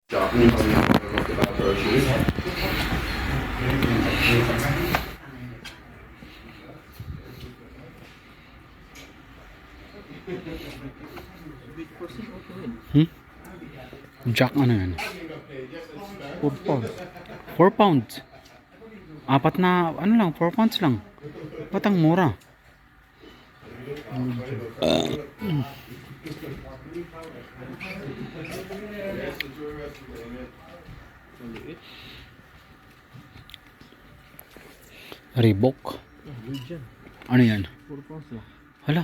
Jack ano yan? 4 pounds. 4 pounds. Apat na, ano lang, 4 pounds lang. Ba't ang mura? Reebok. Legion. Ano yan? 4 pounds lang. Hala.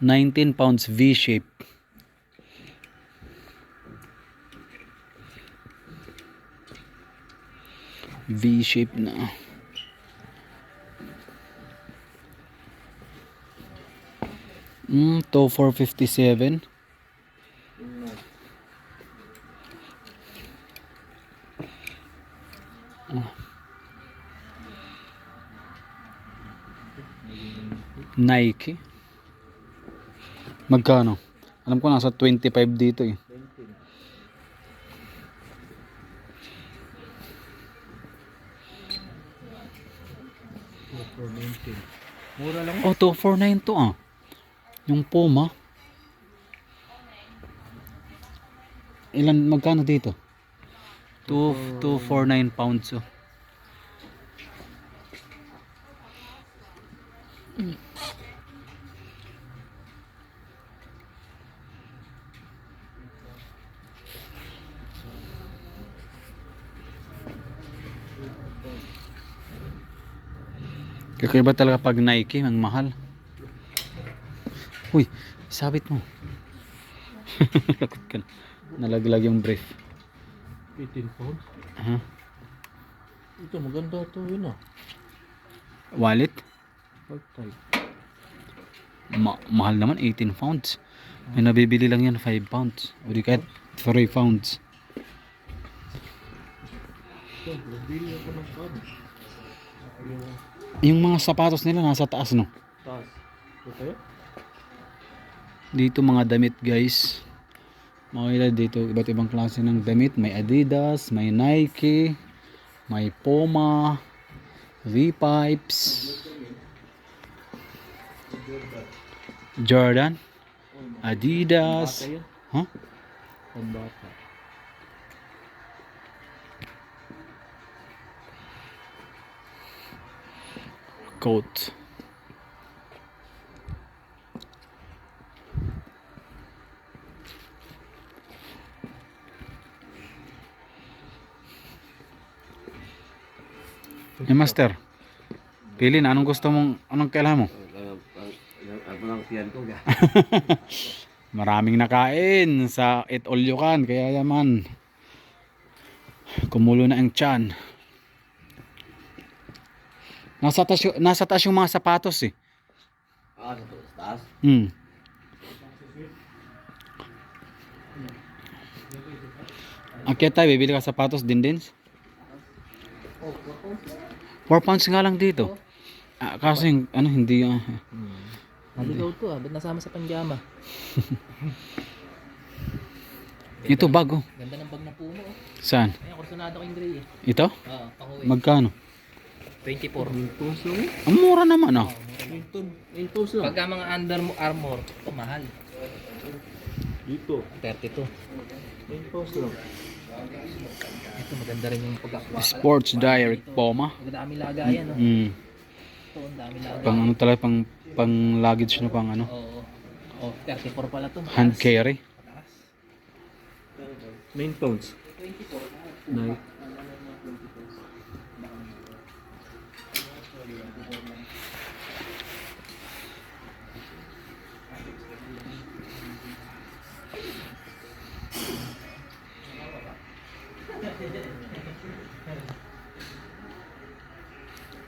£19 V-shape. V-shape na. To 457. Nike. Magkano? Alam ko nasa 25 dito eh. 419. Mura lang. Oh, 249 to ah. Yung Puma. Ilan, magkano dito? 249 pounds oh. Kakaiba talaga pag Nike, ang mahal. Uy, sabit mo. Lakot ka na. Nalaglag yung brief. 18 pounds. Ito maganda to yun ah. Wallet? Part type. Mahal naman, 18 pounds. May nabibili lang yan, 5 pounds. O di kahit 3 pounds. Ito, nabili ako ng card. Yung mga sapatos nila nasa taas no. Taas. Ito? Dito mga damit guys. Makikita dito iba't ibang klase ng damit. May Adidas, may Nike, may Puma, V-Pipes, Jordan, Adidas. Bata yun. Huh? Pambata. Coat. Master. Pili na anong gusto mong, anong kailangan mo? Ako lang siyan ko ga. Maraming nakain sa Eat All You Can, kaya yaman kumulo na ang tiyan. Nasa taas yung mga sapatos eh. Ah, sa taas? Akyat tayo, bibili ka sapatos din. 4 pounds nga lang dito. Kasi ano, hindi Naligaw to ah, ba't nasama sa panjama? ito bago. Ganda ng bag na Puma oh. Saan? Ayan, kursunado ko yung gray eh. Ito? Oo, pang-uwi. Magkano? 24. 20 lang? Ang mura naman ah. 20 lang. Pagka mga Under Armour, ito mahal. Dito? 32. 20 lang. Ito maganda rin yung pagkakuha. Sports Direct Puma. Magdami lagayan no? Ito, ang dami lagayan. Pang ano talaga, pang luggage na pang ano. Oo. Oh, 34 pala to. Hand carry. 9 pounds. 9.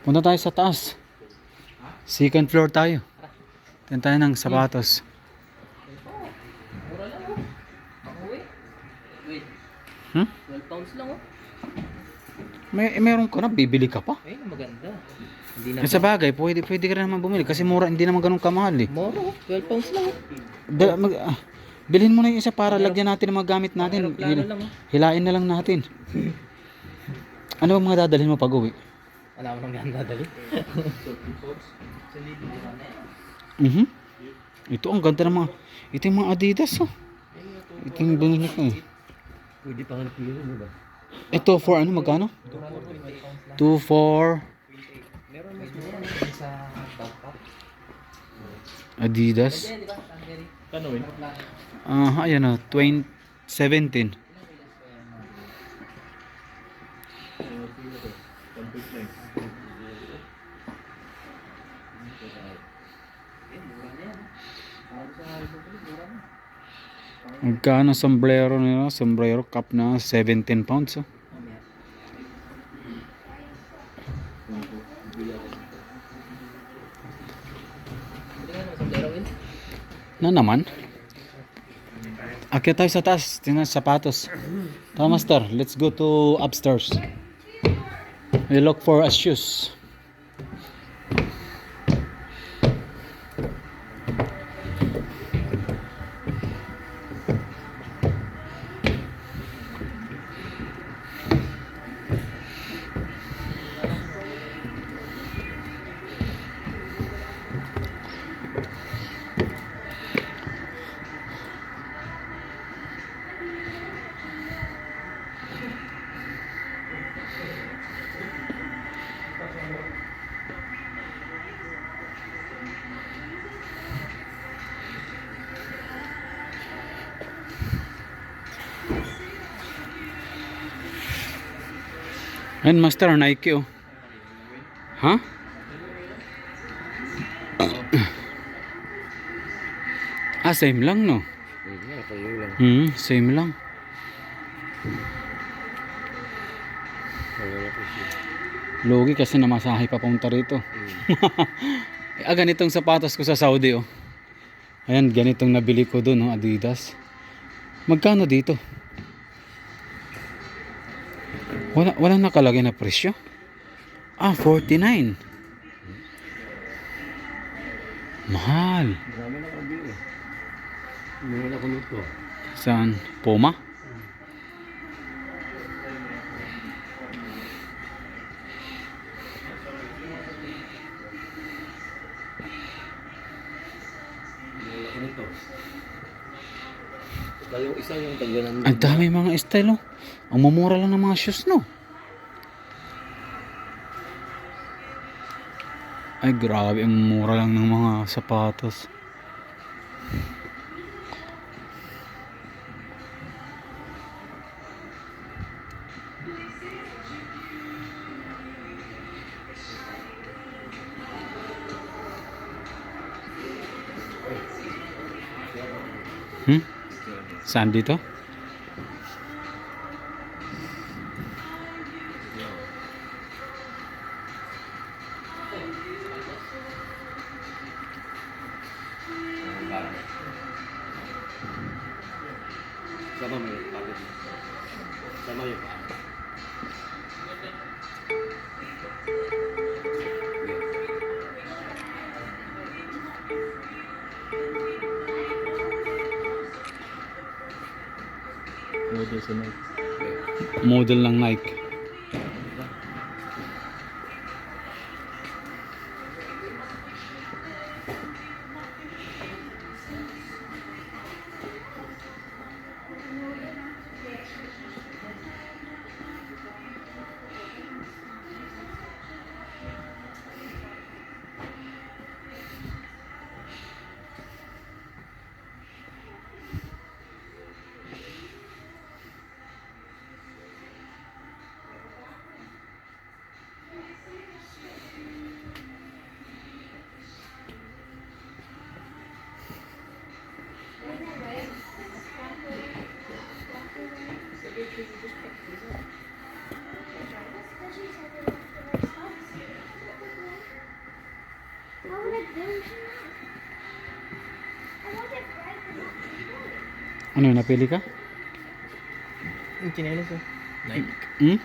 Punta tayo sa taas. Second floor tayo. Tingnan tayo ng sapatos. Mura lang oh. Pang-uwi. Wait. 12 pounds lang oh. Meron ka na, bibili ka pa. Ayun, maganda. Hindi na Sa bagay, pwede ka rin naman bumili kasi mura, hindi naman ganun kamahal eh. Moro, 12 pounds lang. Bilhin mo na yung isa para lagyan natin ng mga gamit natin. Aeroplano lang. Hilain na lang natin. Ano bang mga dadalhin mo pag uwi? Wala mo nang ganda dali. Ito ang ganda ng mga, ito yung mga Adidas oh. Ito yung binili ko eh. Pwede pa nga pili mo ba? Ito for ano, magkano? 2 for Meron mas mura sa backpack. Adidas. Di ba? Kano eh? Ayan na, 2017. Magkano sombrero nila? Sombrero cup na 17 pounds oh. Na naman. Akyat tayo sa taas, tingnan sapatos. Tama master, let's go to upstairs. We look for a shoes. Ayan master, Nike oh. Ha? Same lang no? Same lang. Logi kasi namasahe pa punta rito. Ganitong sapatos ko sa Saudi oh. Ayan, ganitong nabili ko dun oh, Adidas. Magkano dito? Wala nakalagay na presyo. 49. Mahal. Marami na kabili. Muna ko nito. Saan? Puma? Muna ko nito. Yung isa yung tagalan. Ang dami mga style oh. Ang mumura lang ng mga shoes no. Ay grabe, ang mura lang ng mga sapatos. Saan dito? Sama mo yung pagod. Sama yung pagod. Model sa Nike. Model ng Nike. Ano, napili ka? Yung chinelas oh. Nike. Hmm?